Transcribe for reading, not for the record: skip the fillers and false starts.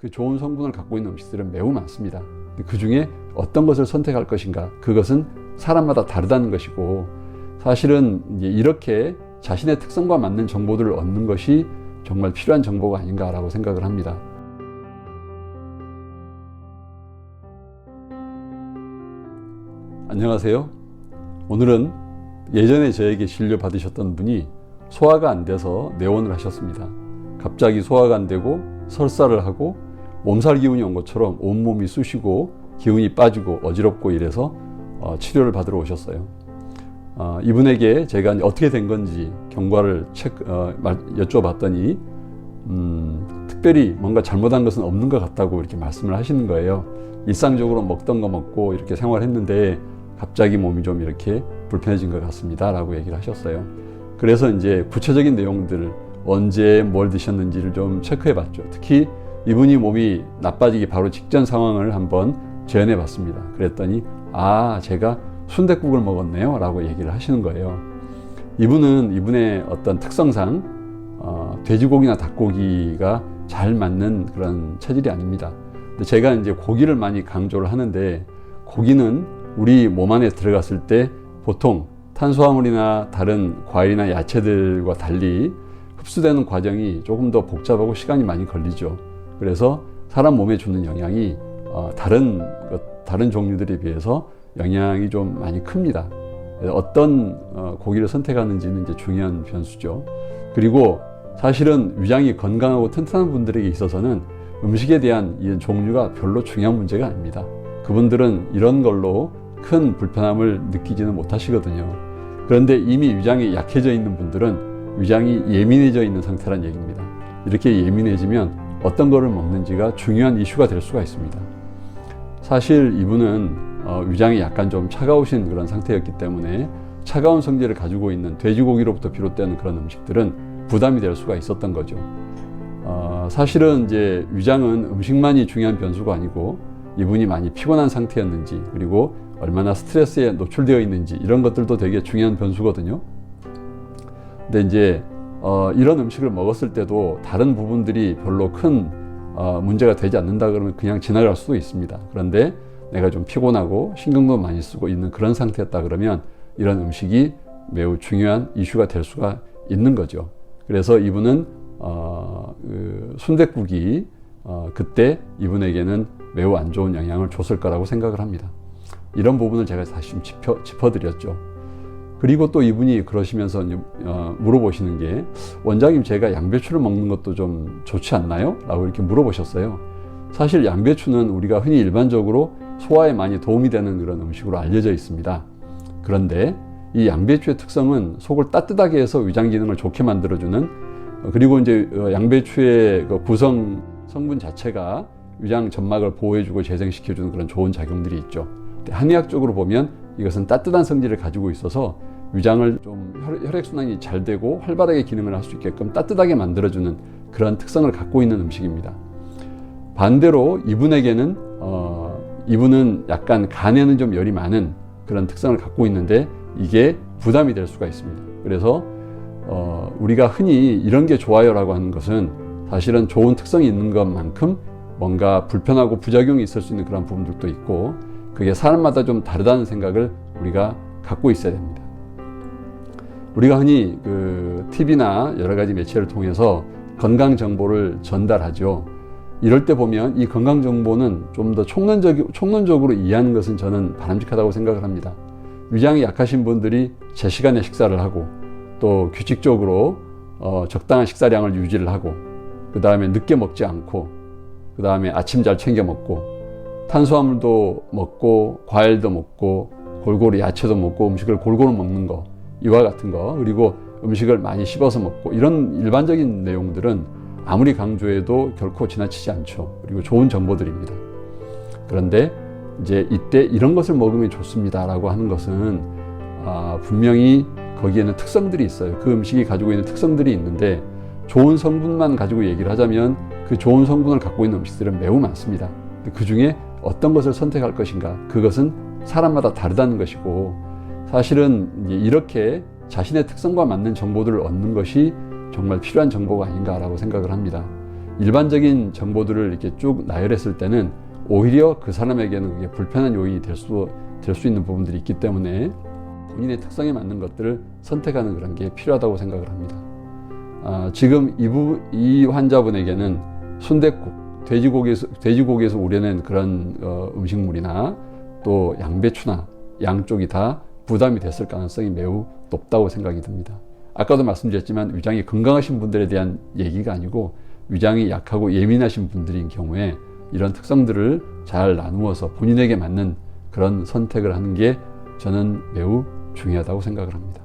그 좋은 성분을 갖고 있는 음식들은 매우 많습니다. 그 중에 어떤 것을 선택할 것인가, 그것은 사람마다 다르다는 것이고, 사실은 이제 이렇게 자신의 특성과 맞는 정보들을 얻는 것이 정말 필요한 정보가 아닌가라고 생각을 합니다. 안녕하세요. 오늘은 예전에 저에게 진료 받으셨던 분이 소화가 안 돼서 내원을 하셨습니다. 갑자기 소화가 안 되고 설사를 하고 몸살 기운이 온 것처럼 온몸이 쑤시고 기운이 빠지고 어지럽고 이래서 치료를 받으러 오셨어요. 이분에게 제가 어떻게 된 건지 경과를 여쭤봤더니 특별히 뭔가 잘못한 것은 없는 것 같다고 이렇게 말씀을 하시는 거예요. 일상적으로 먹던 거 먹고 이렇게 생활했는데 갑자기 몸이 좀 이렇게 불편해진 것 같습니다 라고 얘기를 하셨어요. 그래서 이제 구체적인 내용들, 언제 뭘 드셨는지를 좀 체크해 봤죠. 특히 이분이 몸이 나빠지기 바로 직전 상황을 한번 재현해 봤습니다. 그랬더니 제가 순댓국을 먹었네요 라고 얘기를 하시는 거예요. 이분의 어떤 특성상 돼지고기나 닭고기가 잘 맞는 그런 체질이 아닙니다. 근데 제가 이제 고기를 많이 강조를 하는데, 고기는 우리 몸 안에 들어갔을 때 보통 탄수화물이나 다른 과일이나 야채들과 달리 흡수되는 과정이 조금 더 복잡하고 시간이 많이 걸리죠. 그래서 사람 몸에 주는 영향이 다른 종류들에 비해서 영향이 좀 많이 큽니다. 어떤 고기를 선택하는지는 이제 중요한 변수죠. 그리고 사실은 위장이 건강하고 튼튼한 분들에게 있어서는 음식에 대한 이 종류가 별로 중요한 문제가 아닙니다. 그분들은 이런 걸로 큰 불편함을 느끼지는 못하시거든요. 그런데 이미 위장이 약해져 있는 분들은 위장이 예민해져 있는 상태란 얘기입니다. 이렇게 예민해지면 어떤 거를 먹는지가 중요한 이슈가 될 수가 있습니다. 사실 이분은 위장이 약간 좀 차가우신 그런 상태였기 때문에 차가운 성질을 가지고 있는 돼지고기로부터 비롯되는 그런 음식들은 부담이 될 수가 있었던 거죠. 사실은 이제 위장은 음식만이 중요한 변수가 아니고 이분이 많이 피곤한 상태였는지, 그리고 얼마나 스트레스에 노출되어 있는지, 이런 것들도 되게 중요한 변수거든요. 근데 이제 이런 음식을 먹었을 때도 다른 부분들이 별로 큰 문제가 되지 않는다 그러면 그냥 지나갈 수도 있습니다. 그런데 내가 좀 피곤하고 신경도 많이 쓰고 있는 그런 상태였다 그러면 이런 음식이 매우 중요한 이슈가 될 수가 있는 거죠. 그래서 이분은 순댓국이 그때 이분에게는 매우 안 좋은 영향을 줬을 거라고 생각을 합니다. 이런 부분을 제가 다시 좀 짚어드렸죠. 그리고 또 이분이 그러시면서 물어보시는 게, 원장님 제가 양배추를 먹는 것도 좀 좋지 않나요? 라고 이렇게 물어보셨어요. 사실 양배추는 우리가 흔히 일반적으로 소화에 많이 도움이 되는 그런 음식으로 알려져 있습니다. 그런데 이 양배추의 특성은 속을 따뜻하게 해서 위장 기능을 좋게 만들어주는, 그리고 이제 양배추의 그 구성 성분 자체가 위장 점막을 보호해주고 재생시켜주는 그런 좋은 작용들이 있죠. 한의학적으로 보면 이것은 따뜻한 성질을 가지고 있어서 위장을 좀 혈액순환이 잘 되고 활발하게 기능을 할 수 있게끔 따뜻하게 만들어주는 그런 특성을 갖고 있는 음식입니다. 반대로 이분에게는 이분은 약간 간에는 좀 열이 많은 그런 특성을 갖고 있는데 이게 부담이 될 수가 있습니다. 그래서 우리가 흔히 이런 게 좋아요라고 하는 것은 사실은 좋은 특성이 있는 것만큼 뭔가 불편하고 부작용이 있을 수 있는 그런 부분들도 있고, 그게 사람마다 좀 다르다는 생각을 우리가 갖고 있어야 됩니다. 우리가 흔히 TV나 여러 가지 매체를 통해서 건강 정보를 전달하죠. 이럴 때 보면 이 건강 정보는 좀 더 총론적으로 이해하는 것은 저는 바람직하다고 생각을 합니다. 위장이 약하신 분들이 제 시간에 식사를 하고, 또 규칙적으로 적당한 식사량을 유지를 하고, 그 다음에 늦게 먹지 않고, 그 다음에 아침 잘 챙겨 먹고, 탄수화물도 먹고 과일도 먹고 골고루 야채도 먹고 음식을 골고루 먹는 거, 이와 같은 거, 그리고 음식을 많이 씹어서 먹고, 이런 일반적인 내용들은 아무리 강조해도 결코 지나치지 않죠. 그리고 좋은 정보들입니다. 그런데 이제 이때 이런 것을 먹으면 좋습니다 라고 하는 것은 분명히 거기에는 특성들이 있어요. 그 음식이 가지고 있는 특성들이 있는데, 좋은 성분만 가지고 얘기를 하자면 그 좋은 성분을 갖고 있는 음식들은 매우 많습니다. 그 중에 어떤 것을 선택할 것인가, 그것은 사람마다 다르다는 것이고, 사실은 이렇게 자신의 특성과 맞는 정보들을 얻는 것이 정말 필요한 정보가 아닌가라고 생각을 합니다. 일반적인 정보들을 이렇게 쭉 나열했을 때는 오히려 그 사람에게는 그게 불편한 요인이 될 수 있는 부분들이 있기 때문에 본인의 특성에 맞는 것들을 선택하는 그런 게 필요하다고 생각을 합니다. 지금 이 환자분에게는 순댓국, 돼지고기에서 우려낸 그런 음식물이나 또 양배추나 양 쪽이 다 부담이 됐을 가능성이 매우 높다고 생각이 듭니다. 아까도 말씀드렸지만 위장이 건강하신 분들에 대한 얘기가 아니고 위장이 약하고 예민하신 분들인 경우에 이런 특성들을 잘 나누어서 본인에게 맞는 그런 선택을 하는 게 저는 매우 중요하다고 생각을 합니다.